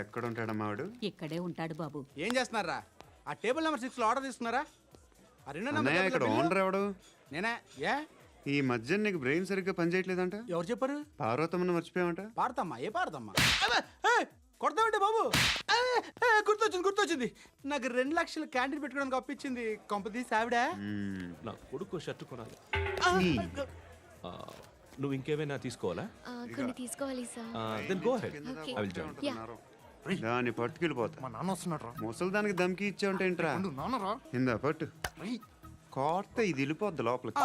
ఎక్కడ ఉంటాడమ్మా వాడు? ఇక్కడే ఉంటాడు బాబు. ఏం చేస్తున్నారా? ఆ టేబుల్ నెంబర్ 6 లో ఆర్డర్ తీసుకున్నారా? ఆ రెండో నెంబర్ అన్నయ్య ఇక్కడ ఓనర్ ఎవడు? నేనే. ఏ ఈ మధ్య నీకు బ్రెయిన్ సరిగ్గా పనిచేయట్లేదంట. ఎవరు చెప్పారు? పార్వతమ్మను మర్చిపోయామంట. పాడతామ్మా, ఏ పాడతామ్మా? కొడతామంటే బాబు. గుర్తొచ్చింది. నాకు 2 లక్షలు క్యాంటీన్ పెట్టుకోవడానికి అప్పించింది కొంపతీసి ఆవిడ. నా కొడుకు షర్ట్ కొనాలి. నువ్వు ఇంకేమైనా తీసుకోవాలా? కొన్ని తీసుకోవాలి sir. Then go ahead. I will join. దాన్ని పట్టుకెళ్ళిపోతా. మా నాన్న వస్తున్నాడు. ముసలి దానికి దమ్కి ఇచ్చావుంటే ఏంట్రా? నాన్నరా ఇందా పట్టు. కోర్త ఇది వెళ్ళిపోద్ది లోపలికి.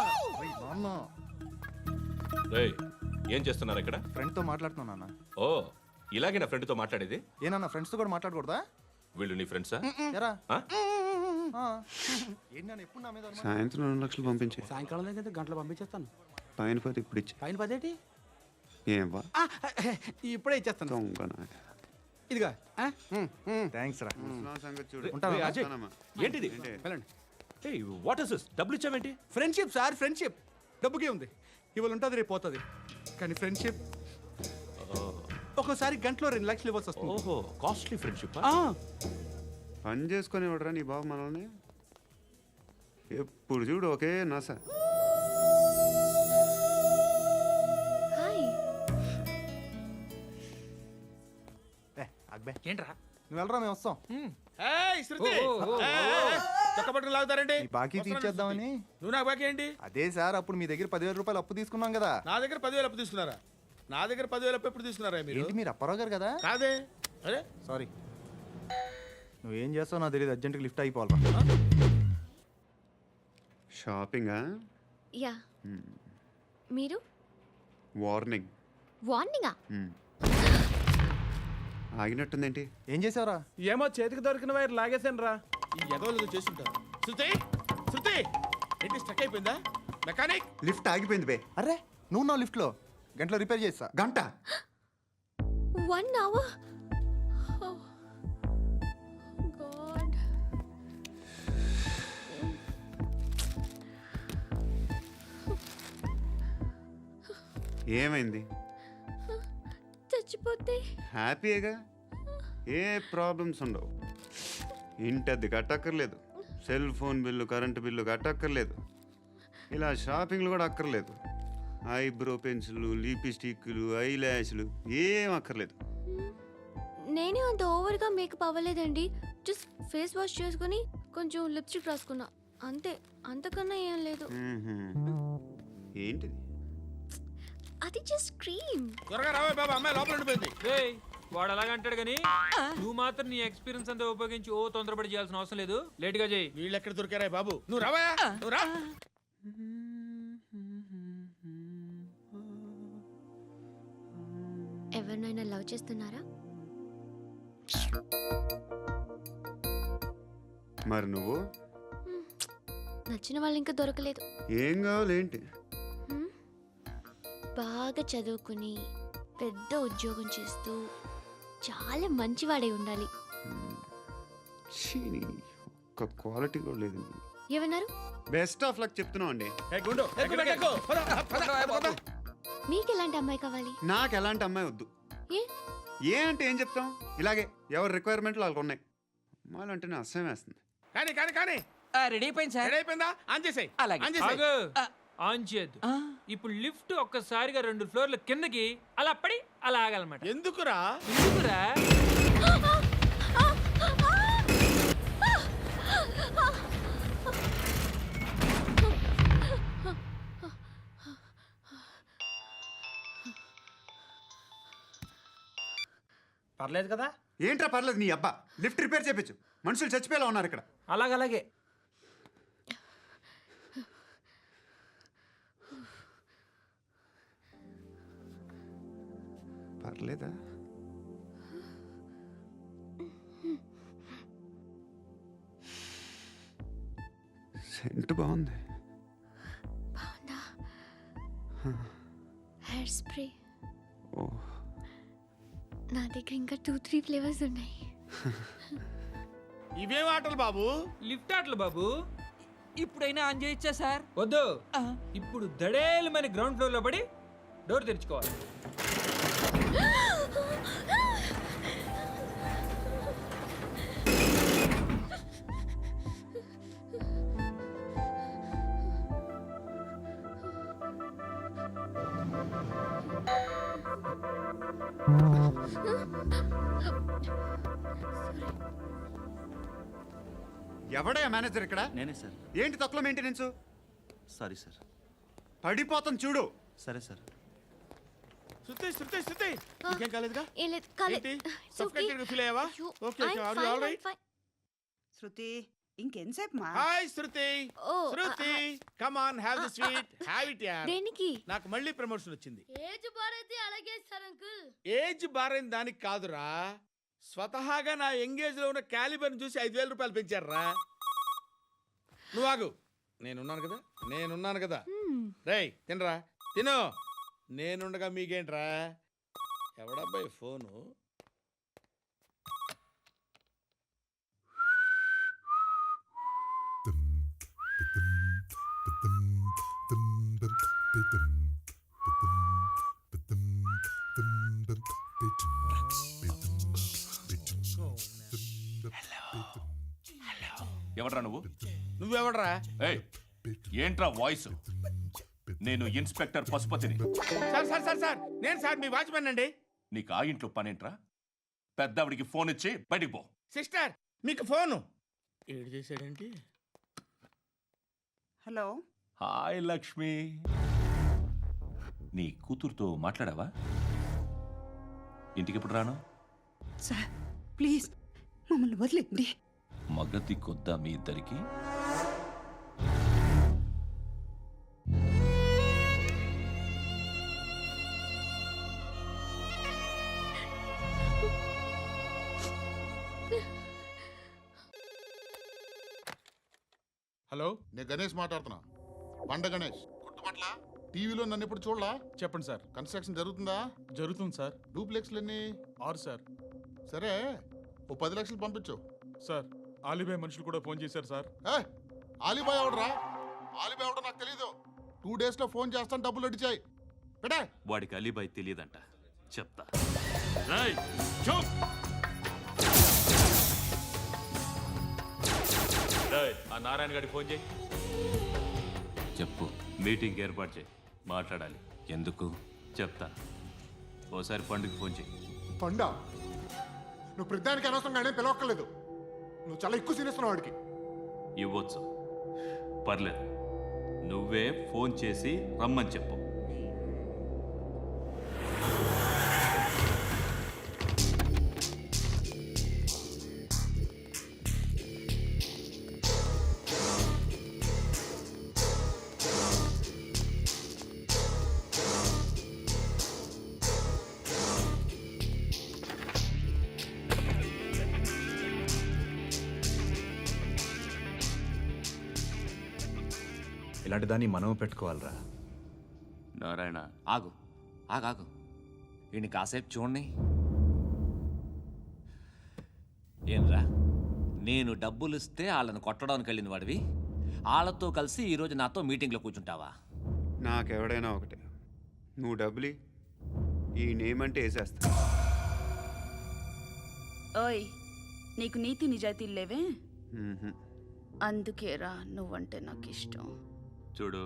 నాన్న రేయ్, ఏం చేస్తున్నారు ఇక్కడ? ఫ్రెండ్ తో మాట్లాడుతున్నా నాన్న. ఓ, ఇలాగే నా ఫ్రెండ్ తో మాట్లాడేది? ఏనా ఫ్రెండ్స్ తో కూడా మాట్లాడకూడదా? వీళ్ళు నీ ఫ్రెండ్సా? ఎరా ఏంటి నాన్న ఎప్పుడు నా మీద అనుమానం? సాయంత్రం 2 లక్షలు పంపించే. సాయంకాలం దగ్గర గంటలు పంపించేస్తాను. పైన పోతే ఇప్పుడు ఇచ్చే. పైన 10 ఏం వా ఇప్పుడే ఇచ్చేస్తాను. దొంగనా. ఇదిగా థ్యాంక్స్ రా. ముసలాం సంగతి చూడు. రేయ్, అజయ్, ఏంటిది? వెళ్ళండి. ఏయ్, వాట్ ఇస్ దిస్? డబ్బులు ఇచ్చావేంటి? Friendship sir, friendship. డబ్బుకే ఉంది. ఇవాళ ఉంటుంది, రేపు పోతుంది. కానీ ఫ్రెండ్షిప్ ఒక్కోసారి గంటలో 2 లక్షలు ఇవ్వాల్సి వస్తుంది. ఓహో, కాస్ట్లీ ఫ్రెండ్షిప్. పని చేసుకొని ఇవ్వడరా నీ బాబు మనల్ని? ఎప్పుడు చూడు ఒకే నస. హాయ్. అక్బే ఏంట్రా? నువ్వు వెళ్ళరా, మేము వస్తాం. లాగుతారండి. ఈ బాకీ తీర్చేద్దామని. నువ్వు నాకు బాకీ ఏంటి? అదే సార్, అప్పుడు మీ దగ్గర 10,000 రూపాయలు అప్పు తీసుకున్నాం కదా. నా దగ్గర 10,000 అప్పు తీసుకున్నారా? నా దగ్గర 10,000 అప్పు ఎప్పుడు తీసుకున్నారా మీరు? ఏంటి మీరు అప్పారావు గారు కదా? కాదే. అరే సారీ. నువ్వేం చేస్తావు నాకు తెలియదు, అర్జెంట్గా లిఫ్ట్ అయిపోవాలరా. షాపింగా? యా. మీరు? వార్నింగ్. వార్నింగా? ఆగినట్టుందేంటి? ఏం చేసావురా? ఏమో చేతికి దొరికిన వైర్ లాగేసాను రా. ఈ ఎగవలు చేస్తుంటారు. శృతి ఏంటి స్టక్ అయిపోయిందా? మెకానిక్. లిఫ్ట్ ఆగిపోయింది బే. అరే నువ్వు నా లిఫ్ట్లో గంటలో రిపేర్ చేస్తా. గంట? 1 hour? Oh, God. ఏమైంది? చచ్చిపోతే? హ్యాపీగా, ఏ ప్రాబ్లమ్స్ ఉండవు. ఇంటి అద్దె కట్టక్కర్లేదు, cell phone bill, current bill కట్టక్కర్లేదు, ఇలా షాపింగ్లు కూడా అక్కర్లేదు. ఐబ్రో పెన్సిల్లు, లిప్స్టిక్లు, ఐ ల్యాష్లు ఏం అక్కర్లేదు. నేనే అంత ఓవర్గా మేకప్ అవ్వలేదండి. జస్ట్ ఫేస్ వాష్ చేసుకుని కొంచెం లిప్స్టిక్ రాసుకున్నా అంతే. అంతకన్నా ఏం లేదు. ఏంటిది? అది జస్ట్ క్రీమ్. త్వరగా రావే బాబా, అమ్మాయి లోపల ఉండిపోయింది. వాడు అలాగంటాడు కానీ నువ్వు మాత్రం నీ ఎక్స్పీరియన్స్ అంతా ఉపయోగించి తొందరపడి చేయాల్సిన అవసరం లేదు. లేట్ గా చేయి. వీళ్ళు ఎక్కడ దొరికారా బాబు? నువ్వు రావా, నువ్వు రా. ఎవరినైనా లవ్ చేస్తున్నారా? మరి నువ్వు? నచ్చిన వాళ్ళు ఇంకా దొరకలేదు. ఏం కావాలేంటి? బాగా చదువుకుని పెద్ద ఉద్యోగం చేస్తూ చాలా మంచివాడై ఉండాలి. ఒక్క క్వాలిటీ కూడా లేదు. ఏమన్నారు? బెస్ట్ ఆఫ్ లక్ చెప్తున్నావు అండి. మీకు ఎలాంటి అమ్మాయి కావాలి? నాకు ఎలాంటి అమ్మాయి వద్దు. ఏ అంటే ఏం చెప్తాం? ఇలాగే ఎవరి రిక్వైర్మెంట్లు వాళ్ళకు ఉన్నాయి. అమ్మాయిలు అంటేనే అసహ్యం వేస్తుంది. కానీ రెడీ అయిపోయింది సార్. రెడీ అయిపోయిందా? ఆన్ చేసేయ్. ఆన్ చేయద్దు. ఇప్పుడు లిఫ్ట్ ఒక్కసారిగా 2 ఫ్లోర్ల కిందకి అలా పడి అలా ఆగాలన్నమాట. ఎందుకురా? ఎందుకురా? పర్లేదు కదా? ఏంట్రా పర్లేదు నీ అబ్బా. లిఫ్ట్ రిపేర్ చేయించు. మనుషులు చచ్చిపోయేలా ఉన్నారు ఇక్కడ. అలాగే పర్లేదా? సెంట్ బాగుంది. బాగుందా? Hair spray. ఓ, నా దగ్గర ఇంకా 2-3 ఫ్లేవర్స్ ఉన్నాయి. ఇవేం ఆటలు బాబు? లిఫ్ట్ ఆటలు బాబు. ఇప్పుడైనా ఆన్ చేయొచ్చా సార్? వద్దు. ఇప్పుడు దడేలు మరి గ్రౌండ్ ఫ్లోర్ లో పడి డోర్ తెరుచుకోవాలి. ఎవడయ్యా మేనేజర్ ఇక్కడ? నేనే సార్. ఏంటి తక్కువ మెయింటెనెన్స్? Sorry sir. పడిపోతాం చూడు. సరే సార్. శృతి శృతి శృతి ఇంకేం కాలేదుగా? ఏం లేదు కాలేదు. ఏంటి? It's okay. Suffocated గా feel అయ్యావా? అయ్యో, Okay, okay. I'm Are you fine, all I'm right? fine. శృతి ఇంకెంతసేపు మా hi Shruti. Oh, Shruti come on have the sweet. Have it యార్. దేనికి? నాకు మళ్ళీ ప్రమోషన్ వచ్చింది. ఏజ్ బారైతే అలాగే సార్ అంకుల్. ఏజ్ బారైన దానికి కాదురా, స్వతహాగా నా ఎంగేజ్ లో ఉన్న క్యాలిబర్ చూసి 5,000 రూపాయలు పెంచారా. నువ్వు ఆగు, నేనున్నాను కదా. రేయ్ తినరా, తిను. నేనుండగా మీకేంట్రా? ఎవడబ్బాయి ఫోను? ఎవడ్రా నువ్వు? నువ్వెవడరా? ఏయ్, ఏంట్రా వాయిస్? నేను ఇన్స్పెక్టర్ పశుపతిని. సార్ నేను సార్ మీ వాచ్మెన్ అండి. నీకు ఆ ఇంట్లో పనేంట్రా? పెద్దవిడికి ఫోన్ ఇచ్చి బయటికి పో. సిస్టర్ మీకు ఫోను. ఏడు చేశాడేంటి? Hello hi Lakshmi. నీ కూతురుతో మాట్లాడావా? ఇంటికి ఎప్పుడు రాను? సార్ ప్లీజ్ మమ్మల్ని వదిలేండి. మగతి కొద్దా మీ ఇద్దరికి? హలో, నేను గణేష్ మాట్లాడుతున్నా. బండ గణేష్ గుర్తుపట్ల? టీవీలో నన్ను ఇప్పుడు చూడలా? చెప్పండి సార్. కన్స్ట్రక్షన్ జరుగుతుందా? జరుగుతుంది సార్. డూప్లెక్స్లు ఎన్ని? 6 సార్. సరే, ఓ 10 లక్షలు పంపించు. సార్ ఆలిబాయ్ మనుషులు కూడా ఫోన్ చేశారు సార్. ఏ ఆలిబాయ్ ఎవడరా? ఆలిబాయ్ ఎవడో నాకు తెలీదు. 2 days లో ఫోన్ చేస్తాను, డబ్బులు అడిచాయి పెడే. వాడికి అలీబాయ్ తెలియదంట, చెప్తా. రేయ్, చూప్. రేయ్, ఆ నారాయణ గారికి ఫోన్ చేయి. చెప్పు, మీటింగ్ ఏర్పాటు చేయి, మాట్లాడాలి. ఎందుకు చెప్తా. ఓసారి పండుగ ఫోన్ చేయి. పండ నువ్వు ప్రతిదానికి అనవసరంగానే పిలవక్కర్లేదు. నువ్వు చాలా ఎక్కువ సీనిస్తున్నావు వాడికి. ఇవ్వచ్చు, పర్లేదు. నువ్వే ఫోన్ చేసి రమ్మని చెప్పు. ఇలాంటి దాన్ని మనం పెట్టుకోవాలరా. నారాయణ, ఆగు ఆగాగు, ఈయన కాసేపు చూడండి. ఏంరా, నేను డబ్బులు ఇస్తే వాళ్ళని కొట్టడానికి వెళ్ళిన వాడివి, వాళ్ళతో కలిసి ఈరోజు నాతో మీటింగ్లో కూర్చుంటావా? నాకెవడైనా ఒకటే, నువ్వు డబ్బులి, ఈ నేమ్ అంటే వేసేస్తా. ఓయ్, నీకు నీతి నిజాయితీలు లేవే, మ్మ్హ. అందుకేరా నువ్వంటే నాకు ఇష్టం. చూడు,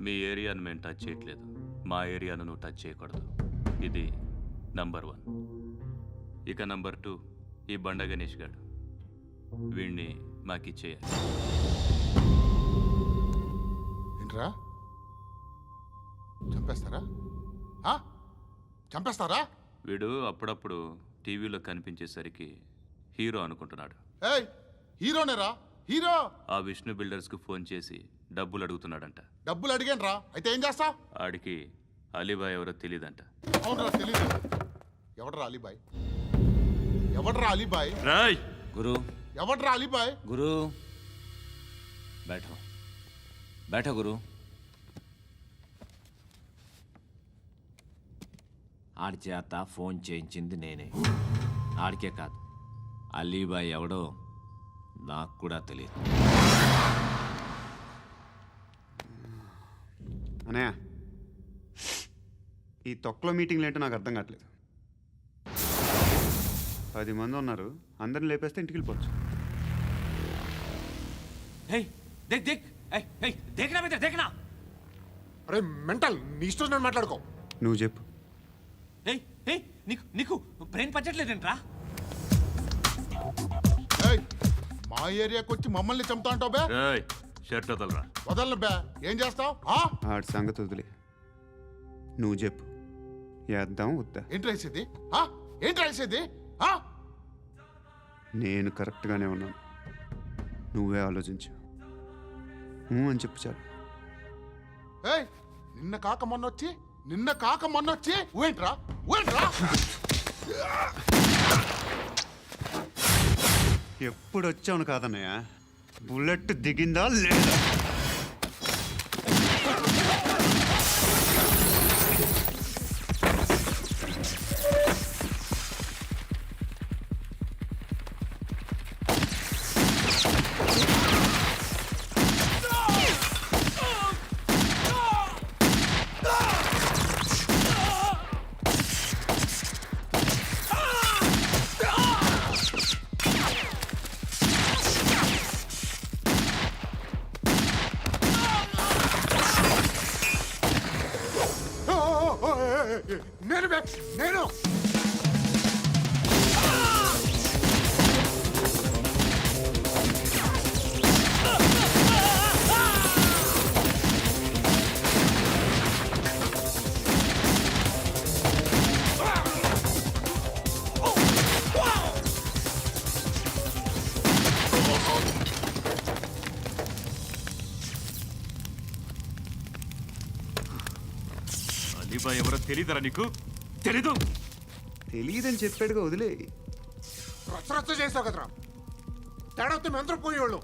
మీ ఏరియాను మేము టచ్ చేయట్లేదు, మా ఏరియాను నువ్వు టచ్ చేయకూడదు. ఇది నంబర్ 1. ఇక నంబర్ 2, ఈ బండ గణేష్ గారు, వీణ్ణి మాకిచ్చేయాలి. ఏంట్రా, చంపేస్తారా? చంపేస్తారా? వీడు అప్పుడప్పుడు టీవీలో కనిపించేసరికి హీరో అనుకుంటున్నాడు. ఏయ్ హీరోనేరా, హీరో. ఆ విష్ణు బిల్డర్స్కు ఫోన్ చేసి డబ్బులు అడుగుతున్నాడంట. డబ్బులు అడిగాను రా, అయితే ఏం చేస్తా? ఆడికి అలీబాయ్ ఎవరో తెలియదంట. అవునరా, తెలీదు. ఎవడరా అలీబాయ్? ఎవడరా అలీబాయ్? రాయ్ గురు, ఎవడరా అలీబాయ్? గురు బైఠో బైఠో గురు. ఆడి చేత ఫోన్ చేయించింది నేనే. ఆడికే కాదు, అలీబాయ్ ఎవడో నాకు కూడా తెలియదు. అనయ్య, ఈ తొక్కలో మీటింగ్లు ఏంటో నాకు అర్థం కావట్లేదు. 10 మంది ఉన్నారు, అందరిని లేపేస్తే ఇంటికి వెళ్ళిపోవచ్చు. హే దేక్ దేక్, హే దేఖ్నా బేటా దేఖ్నా. అరే మెంటల్, నీ ఇష్టం నేను మాట్లాడుకో. నువ్వు చెప్పు, ఏయ్ ఏయ్ నీకు నీకు బ్రెయిన్ పచ్చట్లేదంట్రా? ఏయ్, మా ఏరియాకి వచ్చి మమ్మల్ని చంపుతా అంటావు బే? రేయ్ షర్ట్ వదలరా. వదలను బే. ఏం చేస్తావు? ఆడి సంగతి వదిలే, నువ్వు చెప్పు, వేద్దాం వద్దా? ఏంటి రాసేది? ఏంటి రాసేది? నేను కరెక్ట్గానే ఉన్నాను, నువ్వే ఆలోచించు. అని చెప్పు చాలు. ఏయ్, నిన్న కాక మొన్నొచ్చి ఊయంట్రా. ఎప్పుడు వచ్చావును కాదన్నయ్య, బుల్లెట్ దిగిందా లేదా? నేను అలీబాయ్ ఎవరో తెలీదరా నీకు? తెలీదు? తెలియదని చెప్పాడుగా, వదిలే. రచ్చ చేసావు కదరా. తేడా వస్తే మెంతరం పోయేవాళ్ళు.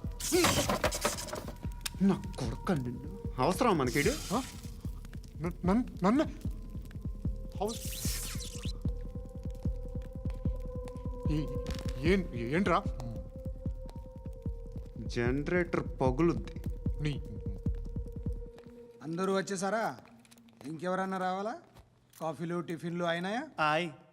నా కొడుకు నిన్ను అవసరం మనకిడు. నన్ను ఏంట్రా? జనరేటర్ పగులుద్ది. నీ అందరూ వచ్చేసారా? ఇంకెవరన్నా రావాలా? కాఫీలు టిఫిన్లు అయినాయా?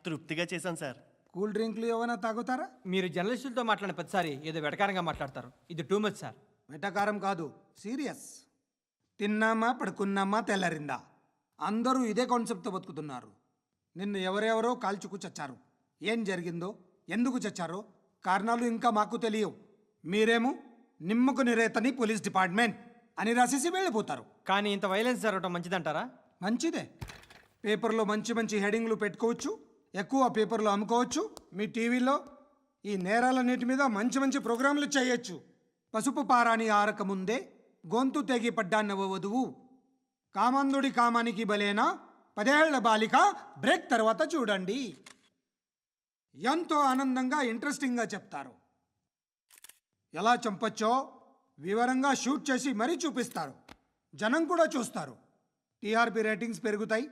తృప్తిగా చేశాను సార్. కూల్ డ్రింక్లు ఏమైనా తాగుతారా? మీరు జర్నలిస్టులతో మాట్లాడిన ప్రతిసారి ఏదో వెటకారంగా మాట్లాడతారు. ఇది టూ మచ్ సార్. వెటకారం కాదు, సీరియస్. తిన్నామా పడుకున్నామా తెల్లరిందా, అందరూ ఇదే కాన్సెప్ట్తో బతుకుతున్నారు. నిన్ను ఎవరెవరో కాల్చుకు చచ్చారు. ఏం జరిగిందో, ఎందుకు చచ్చారో కారణాలు ఇంకా మాకు తెలియవు. మీరేమో నిమ్మకు నిరేతని పోలీస్ డిపార్ట్మెంట్ అని రాసేసి వెళ్ళిపోతారు. కానీ ఇంత వైలెన్స్ జరగడం మంచిదంటారా? మంచిదే. పేపర్లో మంచి మంచి హెడింగ్లు పెట్టుకోవచ్చు, ఎక్కువ పేపర్లు అమ్ముకోవచ్చు. మీ టీవీలో ఈ నేరాలన్నిటి మీద మంచి మంచి ప్రోగ్రాంలు చేయొచ్చు. పసుపు పారాని ఆరక ముందే గొంతు తెగి పడ్డాన్నవ వధువు, కామందుడి కామానికి బలేనా 10 ఏళ్ల బాలిక బ్రేక్ తర్వాత చూడండి. ఎంతో ఆనందంగా ఇంట్రెస్టింగ్గా చెప్తారు. ఎలా చంపచ్చో వివరంగా షూట్ చేసి మరీ చూపిస్తారు. జనం కూడా చూస్తారు. టీఆర్పీ రేటింగ్స్ పెరుగుతాయి.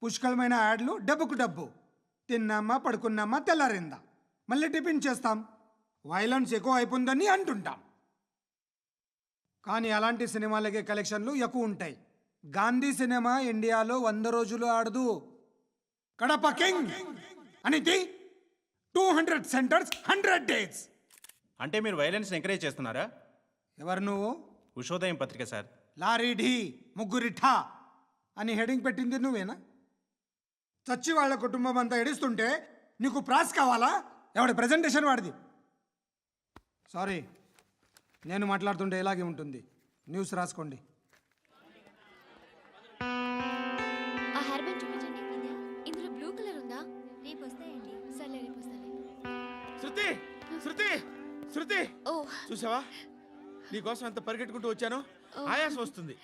పుష్కలమైన యాడ్లు, డబ్బుకు డబ్బు. తిన్నామా పడుకున్నామా తెల్లారిందా, మళ్ళీ టిఫిన్ చేస్తాం. వైలెన్స్ ఎక్కువ అయిపోయిందని అంటుంటాం. కానీ అలాంటి సినిమాలకే కలెక్షన్లు ఎక్కువ ఉంటాయి. గాంధీ సినిమా ఇండియాలో 100 రోజులు ఆడదు. కడప కింగ్ అనితి 200 సెంటర్స్ 100 డేస్. అంటే మీరు వైలెన్స్ ఎంకరేజ్ చేస్తున్నారా? ఎవరు నువ్వు? ఉషోదయం పత్రిక సార్. లారీ ఢీ ముగ్గురిఠా అని హెడింగ్ పెట్టింది నువ్వేనా? చచ్చి వాళ్ళ కుటుంబం అంతా ఎడుస్తుంటే నీకు ప్రాస్ కావాలా? ఎవడి ప్రజెంటేషన్ వాడిది. సారీ, నేను మాట్లాడుతుంటే ఇలాగే ఉంటుంది. న్యూస్ రాసుకోండి. ఆ హెయిర్ బ్యాండ్ చూపించండి. ఇందులో బ్లూ కలర్ ఉందా? రేపు వస్తాయండి. సర్లే, రేపు వస్తాలే. శృతి శృతి శృతి, ఓ చూసావా నీకోసం ఎంత పరిగెట్టుకుంటూ వచ్చాను. ఆయాసం వస్తుంది.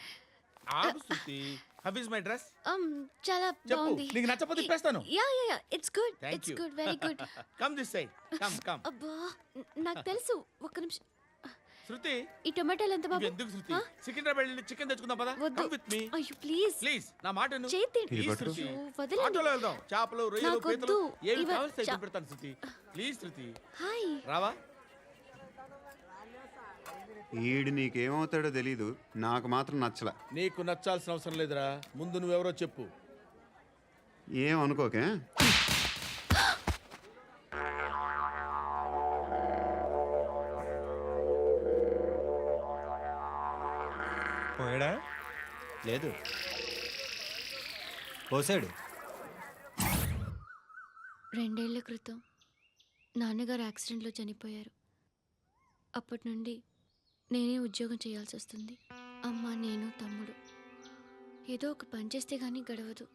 ఆగు Shruti. How is my dress? చాలా చెప్పు. బాగుంది. నీకు నచ్చకపోతే తిప్పేస్తాను. Yeah it's good. Thank it's you. Good, very good. Come this side. Come. అబ్బా, నాకు తెలుసు. ఒక్క నిమిషం. శృతి, ఈ టొమాటోలు ఎంత బాబు? ఎందుకు శృతి? సికింద్రాబాద్ వెళ్ళి చికెన్ తెచ్చుకుందాం పదా. వద్దు. కమ్ విత్ మీ అయ్యో ప్లీజ్ ప్లీజ్. నా మాట విను. చేతి ప్లీజ్ శృతి. అయ్యో, వదలండి. ఆటోలో వెళ్దాం. చేపలు, రొయ్యలు, నాకు పీతలు వద్దు. ఏమి ఇవ- కావాలి చా- పెడతాను శృతి. Please Shruti. హాయ్. రావా? ఈడు నీకేమవుతాడో తెలీదు, నాకు మాత్రం నచ్చలా. నీకు నచ్చాల్సిన అవసరం లేదురా. ముందు నువ్వెవరో చెప్పు. ఏమనుకోకే. పోయాడా? లేదు, పోసాడు. 2 ఏళ్ల క్రితం నాన్నగారు యాక్సిడెంట్లో చనిపోయారు. అప్పటి నుండి నేనే ఉద్యోగం చేయాల్సి వస్తుంది. అమ్మ, నేను, తమ్ముడు ఏదో ఒక పని చేస్తే కానీ గడవదు.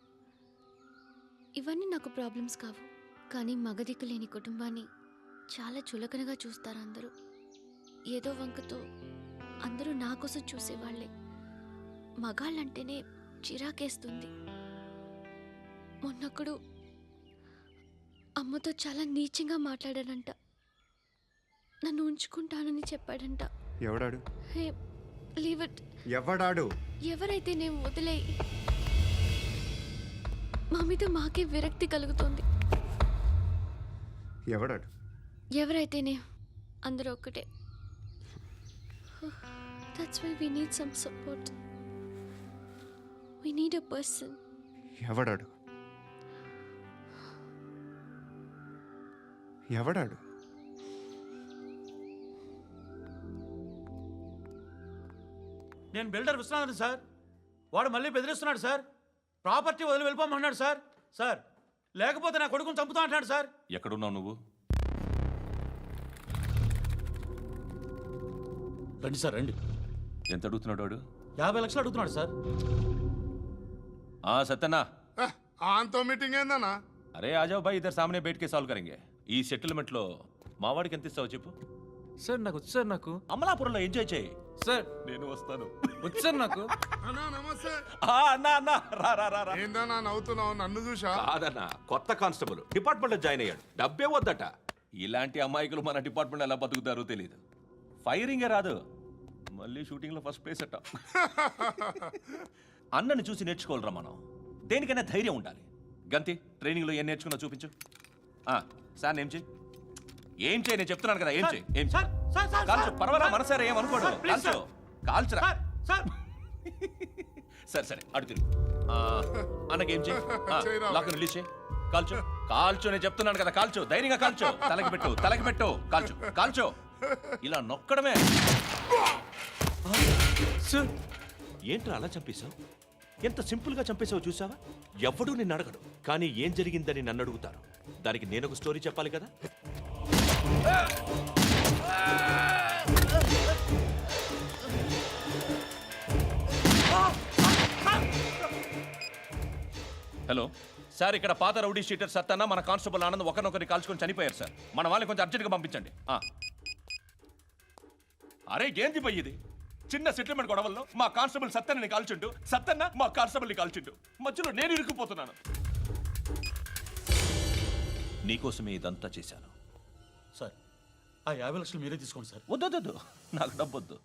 ఇవన్నీ నాకు ప్రాబ్లమ్స్ కావు, కానీ మగదిక్కు లేని కుటుంబాన్ని చాలా చులకనగా చూస్తారు అందరూ. ఏదో వంకతో అందరూ నా కోసం చూసేవాళ్లే. మగాళ్ళంటేనే చిరాకేస్తుంది. మొన్నొక్కడు అమ్మతో చాలా నీచంగా మాట్లాడాడంట. నన్ను ఉంచుకుంటానని చెప్పాడంట. ఎవడాడు? హే, లీవ్ ఇట్. ఎవడాడు? ఎవరైతే నేను వదిలేయి. మా మీద మాకే విరక్తి కలుగుతుంది. ఎవడాడు? ఎవరైతేనే అందరూ ఒక్కటే. That's why we need some support. We need a person. ఎవడాడు? ఎవడాడు? నేను బిల్డర్ విశ్వనాథన్ సార్. వాడు మళ్ళీ బెదిరిస్తున్నాడు సార్. ప్రాపర్టీ వదిలి వెళ్ళిపోమన్నాడు సార్. సార్, లేకపోతే నా కొడుకుని చంపుతా అంటున్నాడు సార్. ఎక్కడున్నావు నువ్వు? రండి సార్, రండి. ఎంత అడుగుతున్నాడు వాడు? 50 లక్షలు అడుగుతున్నాడు సార్. సత్యనా, ఆంతో మీటింగ్ ఏందన్నా? అరే ఆజావ్ భాయ్, ఇద్దరు సామనే బయటకే సాల్వ్ కరెంగే. ఈ సెటిల్మెంట్లో మావాడికి ఎంత ఇస్తావు చెప్పు. సార్ నాకు వచ్చు సార్. నాకు అమలాపురంలో ఎంజాయ్ చేయి సార్. నేను వస్తాను. వచ్చు సార్ నాకు. అన్నా నమస్తే. అన్నా రా. ఏందన్నా నవ్వుతున్నావు? నన్ను చూసా? కాదన్నా, కొత్త కానిస్టేబుల్ డిపార్ట్మెంట్లో జాయిన్ అయ్యాడు. డబ్బే వద్దట. ఇలాంటి అమాయకులు మన డిపార్ట్మెంట్ ఎలా బతుకుతారో తెలియదు. ఫైరింగే రాదు, మళ్ళీ షూటింగ్లో ఫస్ట్ ప్లేస్ అట్ట. అన్నని చూసి నేర్చుకోవాలరా మనం. దేనికైనా ధైర్యం ఉండాలి. గంతి, ట్రైనింగ్లో ఏం నేర్చుకున్నా చూపించు. సార్ ఏం చేయి, ఏం చేయి, నేను చెప్తున్నాను కదా. ఏం చేయి, ఏం సార్, సార్, సార్, కాల్చు. సార్, పర్వాలా, సార్, మనసారా ఏమనుకోడు. సార్, ప్లీజ్ కాల్చు, కాల్చురా. Sir, sir. సరే అడు తిరుగు. అన్నకేం చేయి, చేయరా. లాక్ రిలీజ్ చేయి. కాల్చు, కాల్చు. నేను చెప్తున్నాను కదా, కాల్చు. ధైర్యంగా కాల్చు. తలకి పెట్టు. కాల్చు. ఇలా నొక్కడమే. సార్, ఏంట్రా అలా చంపేశావు? ఎంత సింపుల్ గా చంపేశావు చూసావా? ఎవడూ నిన్ను అడగడు, కానీ ఏం జరిగిందని నన్ను అడుగుతారు. దానికి నేను ఒక స్టోరీ చెప్పాలి కదా. హలో సార్, ఇక్కడ పాత రౌడీ షీటర్ సత్తన్న, మన కానిస్టేబుల్ ఆనంద్ ఒకరినొకరిని కాల్చుకొని చనిపోయారు సార్. మన వాళ్ళని కొంచెం అర్జెంట్గా పంపించండి. అరే ఏంది పోయి ఇది? చిన్న సెటిల్మెంట్ గొడవల్లో మా కానిస్టేబుల్ సత్తన్నని కాల్చుండు, సత్తన్న మా కానిస్టేబుల్ని కాల్చుండు. మధ్యలో నేను ఇరుక్కుపోతున్నాను. నీకోసమే ఇదంతా చేశాను. సార్, ఆ 50 లక్షలు మీరే తీసుకోండి సార్. వద్దొద్దు, నాకు డబ్బొద్దు.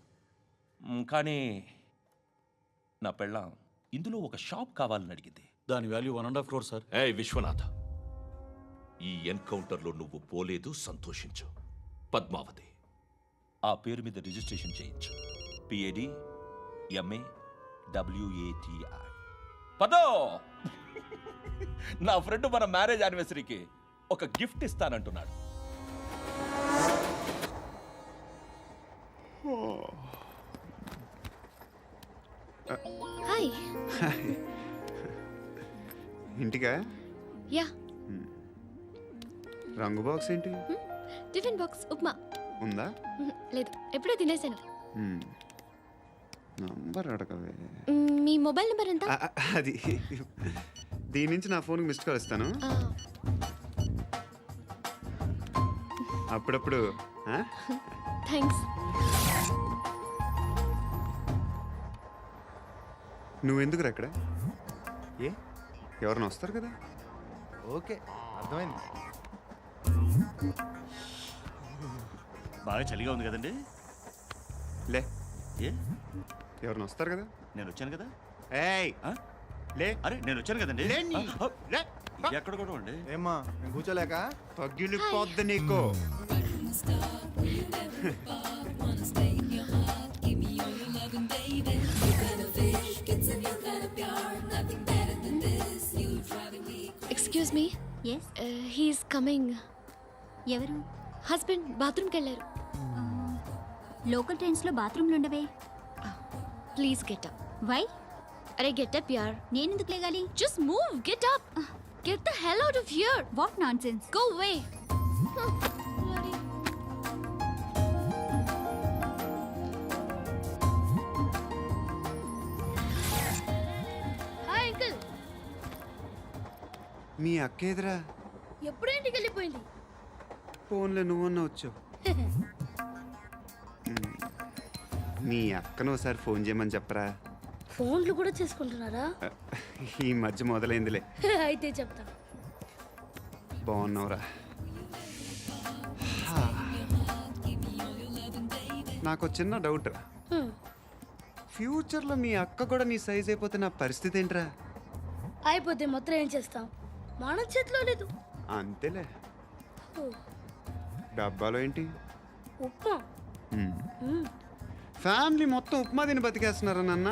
కానీ నా పెళ్ళాం ఇందులో ఒక షాప్ కావాలని అడిగింది. దాని వాల్యూ 1.5 crore సార్. ఏ విశ్వనాథ, ఈ ఎన్కౌంటర్లో నువ్వు పోలేదు, సంతోషించు. పద్మావతి ఆ పేరు మీద రిజిస్ట్రేషన్ చేయించు. PAD MA WATI. పదో, నా ఫ్రెండ్ మన మ్యారేజ్ యానివర్సరీకి ఒక గిఫ్ట్ ఇస్తానంటున్నాడు. హాయ్. ఇంటికా? యా. రంగు బాక్స్ ఏంటి? Tiffin box upma. ఉందా? లేదు, ఎప్పుడో తినేసాను. నంబర్ అడగవే. మీ మొబైల్ నెంబర్ ఎంత? అది దీని నుంచి నా ఫోన్కి మిస్డ్ కాల్ ఇస్తాను. అప్పుడప్పుడు. థ్యాంక్స్. నువ్వెందుకురా ఇక్కడ? ఏ, ఎవరైనా వస్తారు కదా. ఓకే, అర్థమైంది. బాగా చలిగా ఉంది కదండి. లే, ఏ, ఎవరైనా వస్తారు కదా. నేను వచ్చాను కదా. ఏయ్, లే. అరే నేను వచ్చాను కదండి. లే నీ. లే. ఎక్కడ కూడా అండి. ఏమ్మా, నేను కూర్చోలేక? తగ్గిలిపోద్ది నీకు. Excuse me. Yes. He's coming. ఎవరు? హస్బెండ్ బాత్రూమ్కి వెళ్ళారు. లోకల్ ట్రైన్స్లో బాత్రూమ్లు ఉండవే. Please get up. వై? అరే గెట్ అప్ యార్. నేనెందుకు లేగాలి? Just move, get up. Get the hell out of here! What nonsense. Go away! Bloody. Hi, uncle. మీ అక్క ఎదురా ఎప్పుడు ఇంటికి వెళ్ళిపోయింది? ఫోన్లో నువ్వన్నా వచ్చావు. మీ అక్కను ఒకసారి ఫోన్ చేయమని చెప్పరా. ఫోన్లు కూడా చేసుకుంటున్నారా? ఈ మధ్య మొదలైందిలే. అయితే చెప్తా. బాగున్నావురా. నాకు చిన్న డౌట్ రా. ఫ్యూచర్లో మీ అక్క కూడా నీ సైజ్ అయిపోతే నా పరిస్థితి ఏంట్రా? అయిపోతే మొత్తం ఏం చేస్తాం? మన చేతిలో లేదు. అంతేలే. డబ్బాలో ఏంటి? ఉప్మా. ఫ్యామిలీ మొత్తం ఉప్మా తిని బతికేస్తున్నారా నాన్న?